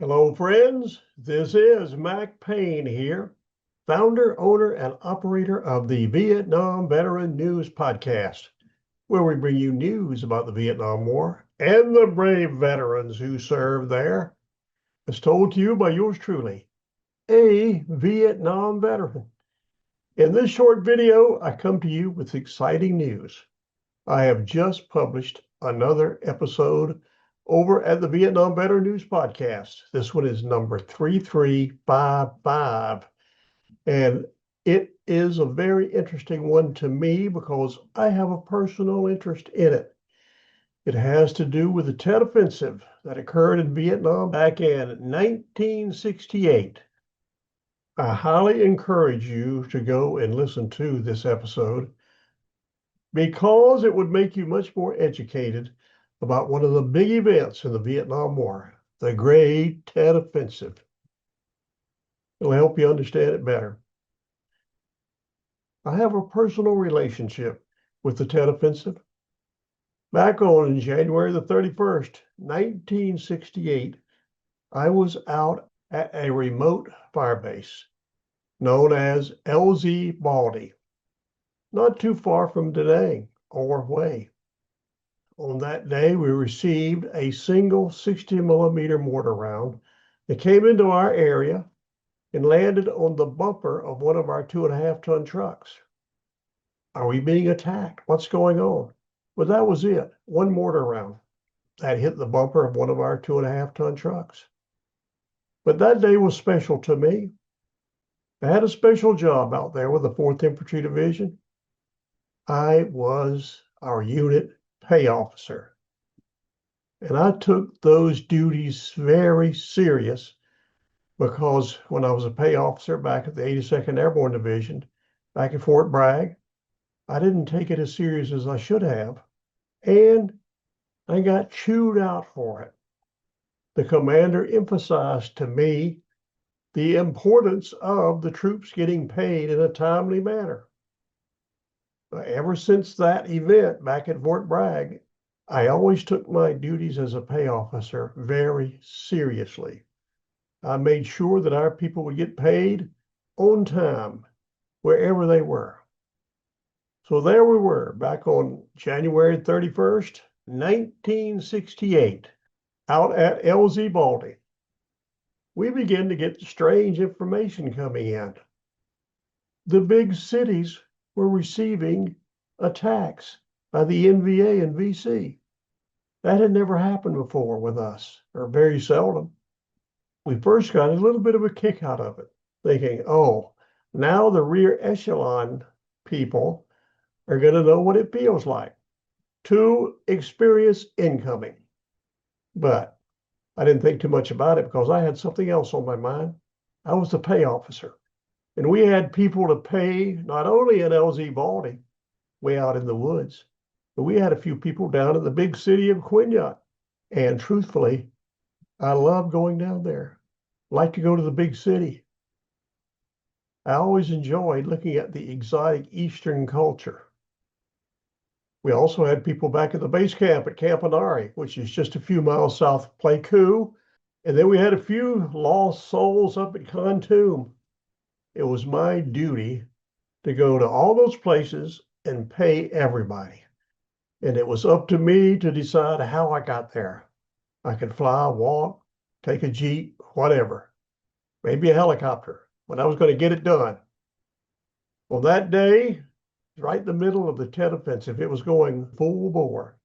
Hello, friends. This is Mac Payne here, founder, owner, and operator of the Vietnam Veteran News Podcast, where we bring you news about the Vietnam War and the brave veterans who served there. As told to you by yours truly, a Vietnam veteran. In this short video, I come to you with exciting news. I have just published another episode over at the Vietnam Veteran News Podcast. This one is number 3355. And it is a very interesting one to me because I have a personal interest in it. It has to do with the Tet Offensive that occurred in Vietnam back in 1968. I highly encourage you to go and listen to this episode because it would make you much more educated about one of the big events in the Vietnam War, the Great Tet Offensive. It'll help you understand it better. I have a personal relationship with the Tet Offensive. Back on January the 31st, 1968, I was out at a remote firebase known as LZ Baldy, not too far from Da Nang or Hue. On that day, we received a single 60-millimeter mortar round that came into our area and landed on the bumper of one of our 2.5-ton trucks. Are we being attacked? What's going on? Well, that was it. One mortar round that hit the bumper of one of our 2.5-ton trucks. But that day was special to me. I had a special job out there with the 4th Infantry Division. I was our unit pay officer. And I took those duties very serious because when I was a pay officer back at the 82nd Airborne Division, back at Fort Bragg, I didn't take it as serious as I should have. And I got chewed out for it. The commander emphasized to me the importance of the troops getting paid in a timely manner. Ever since that event back at Fort Bragg, I always took my duties as a pay officer very seriously. I made sure that our people would get paid on time, wherever they were. So there we were, back on January 31st, 1968, out at LZ Baldy. We began to get strange information coming in. The big cities were receiving attacks by the NVA and VC. That had never happened before with us, or very seldom. We first got a little bit of a kick out of it, thinking, oh, now the rear echelon people are going to know what it feels like to experience incoming. But I didn't think too much about it because I had something else on my mind. I was the pay officer. And we had people to pay, not only in LZ Baldy, way out in the woods, but we had a few people down in the big city of Nguyen. And truthfully, I love going down there. I like to go to the big city. I always enjoyed looking at the exotic Eastern culture. We also had people back at the base camp at Camp Anari, which is just a few miles south of Pleiku. And then we had a few lost souls up at Kontum. It was my duty to go to all those places and pay everybody. And it was up to me to decide how I got there. I could fly, walk, take a Jeep, whatever, maybe a helicopter, but I was going to get it done. Well, that day, right in the middle of the Tet Offensive, it was going full bore.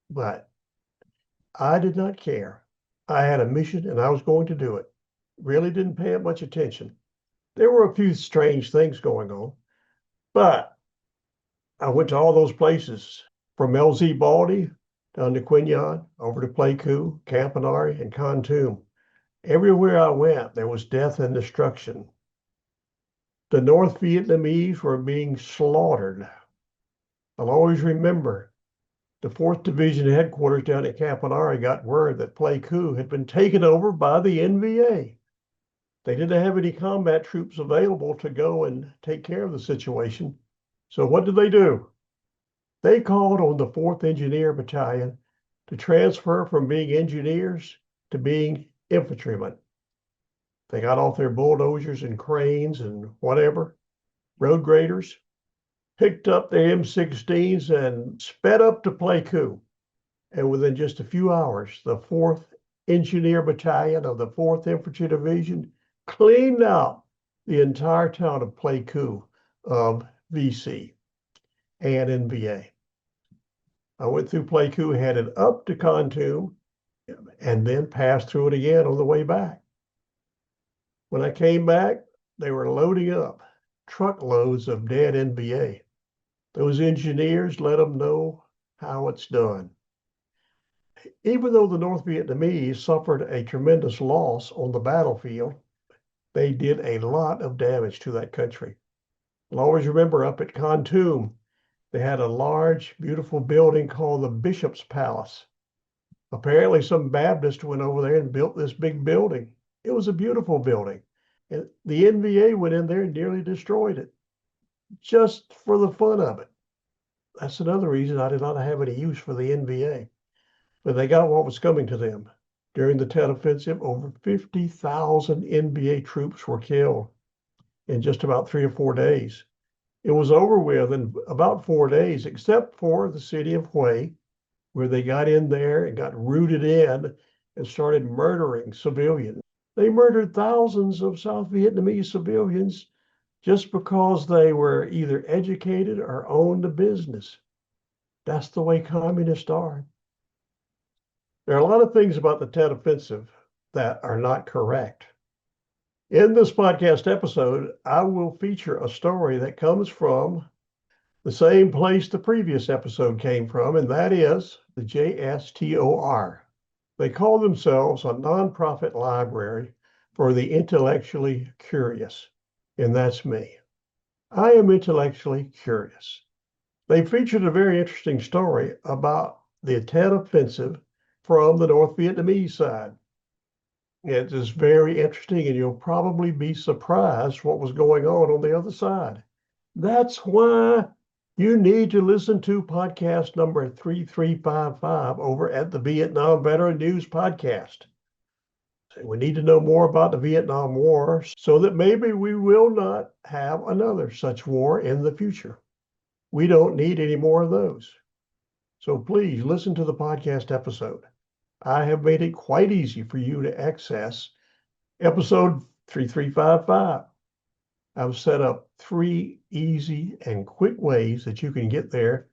But I did not care. I had a mission and I was going to do it. Really didn't pay it much attention. There were a few strange things going on, but I went to all those places from LZ Baldy down to Nguyen, over to Pleiku, Camp Anari, and Kontum. Everywhere I went, there was death and destruction. The North Vietnamese were being slaughtered. I'll always remember the 4th Division headquarters down at Camp Anari got word that Pleiku had been taken over by the NVA. They didn't have any combat troops available to go and take care of the situation. So what did they do? They called on the 4th Engineer Battalion to transfer from being engineers to being infantrymen. They got off their bulldozers and cranes and whatever, road graders, picked up their M16s and sped up to Pleiku. And within just a few hours, the 4th Engineer Battalion of the 4th Infantry Division cleaned out the entire town of Pleiku of VC and NVA. I went through Pleiku, headed up to Kontum, and then passed through it again on the way back. When I came back, they were loading up truckloads of dead NVA. Those engineers let them know how it's done. Even though the North Vietnamese suffered a tremendous loss on the battlefield, they did a lot of damage to that country. I'll always remember up at Kontum, they had a large, beautiful building called the Bishop's Palace. Apparently, some Baptist went over there and built this big building. It was a beautiful building. And the NVA went in there and nearly destroyed it, just for the fun of it. That's another reason I did not have any use for the NVA. But they got what was coming to them. During the Tet Offensive, over 50,000 NVA troops were killed in just about 3 or 4 days. It was over with in about 4 days, except for the city of Hue, where they got in there and got rooted in and started murdering civilians. They murdered thousands of South Vietnamese civilians just because they were either educated or owned a business. That's the way communists are. There are a lot of things about the Tet Offensive that are not correct. In this podcast episode, I will feature a story that comes from the same place the previous episode came from, and that is the JSTOR. They call themselves a nonprofit library for the intellectually curious, and that's me. I am intellectually curious. They featured a very interesting story about the Tet Offensive from the North Vietnamese side. It is very interesting, and you'll probably be surprised what was going on the other side. That's why you need to listen to podcast number 3355 over at the Vietnam Veteran News Podcast. We need to know more about the Vietnam War so that maybe we will not have another such war in the future. We don't need any more of those. So please listen to the podcast episode. I have made it quite easy for you to access episode 3355. I've set up 3 easy and quick ways that you can get there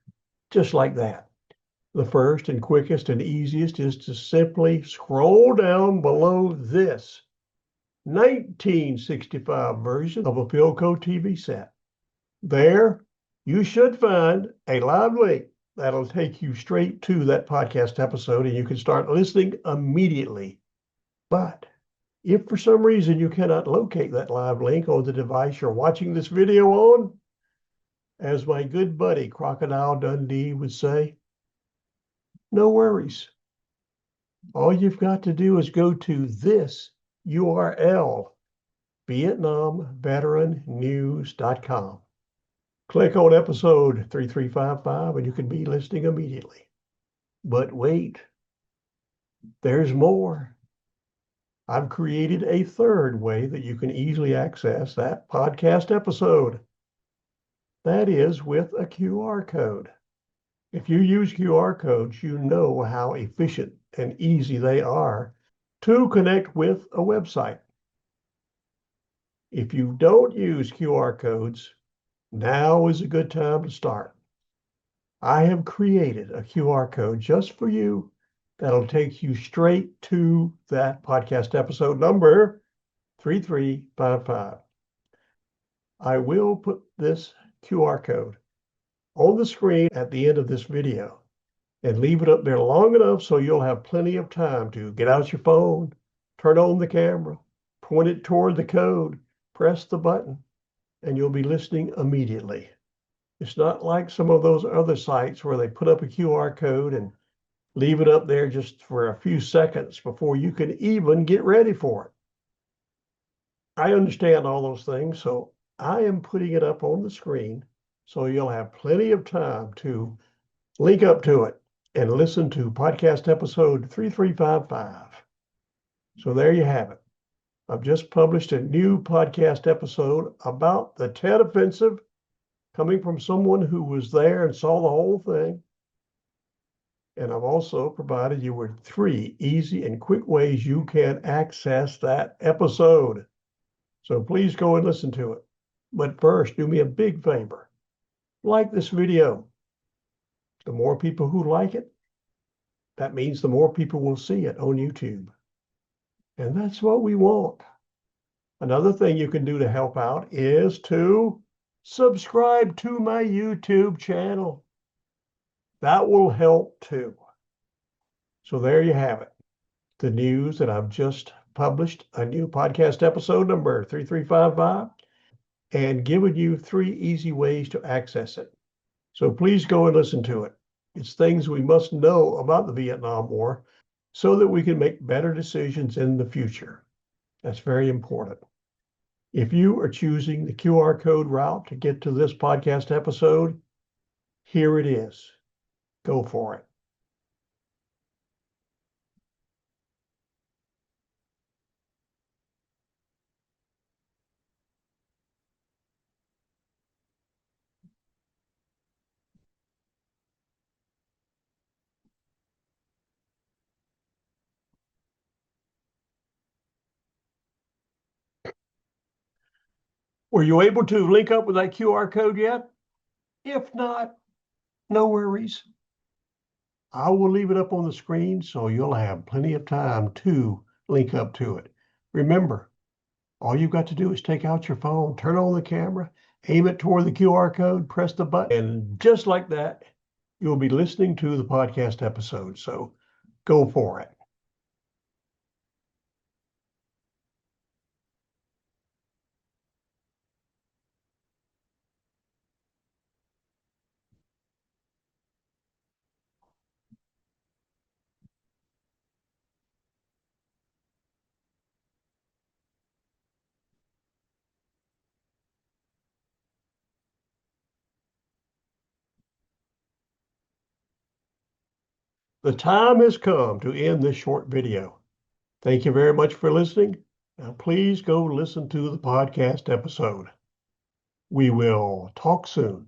just like that. The first and quickest and easiest is to simply scroll down below this 1965 version of a Philco TV set. There, you should find a live link that'll take you straight to that podcast episode, and you can start listening immediately. But if for some reason you cannot locate that live link on the device you're watching this video on, as my good buddy Crocodile Dundee would say, no worries. All you've got to do is go to this URL, VietnamVeteranNews.com. Click on episode 3355 and you can be listening immediately. But wait, there's more. I've created a third way that you can easily access that podcast episode. That is with a QR code. If you use QR codes, you know how efficient and easy they are to connect with a website. If you don't use QR codes, now is a good time to start. I have created a QR code just for you that'll take you straight to that podcast episode number 3355. I will put this QR code on the screen at the end of this video and leave it up there long enough so you'll have plenty of time to get out your phone, turn on the camera, point it toward the code, press the button, and you'll be listening immediately. It's not like some of those other sites where they put up a QR code and leave it up there just for a few seconds before you can even get ready for it. I understand all those things, so I am putting it up on the screen so you'll have plenty of time to link up to it and listen to podcast episode 3355. So there you have it. I've just published a new podcast episode about the Tet Offensive, coming from someone who was there and saw the whole thing. And I've also provided you with 3 easy and quick ways you can access that episode. So please go and listen to it. But first, do me a big favor. Like this video. The more people who like it, that means the more people will see it on YouTube. And that's what we want. Another thing you can do to help out is to subscribe to my YouTube channel. That will help too. So there you have it. The news that I've just published, a new podcast episode number 3355, and given you 3 easy ways to access it. So please go and listen to it. It's things we must know about the Vietnam War so that we can make better decisions in the future. That's very important. If you are choosing the QR code route to get to this podcast episode, here it is. Go for it. Were you able to link up with that QR code yet? If not, no worries. I will leave it up on the screen so you'll have plenty of time to link up to it. Remember, all you've got to do is take out your phone, turn on the camera, aim it toward the QR code, press the button, and just like that, you'll be listening to the podcast episode. So go for it. The time has come to end this short video. Thank you very much for listening. Now, please go listen to the podcast episode. We will talk soon.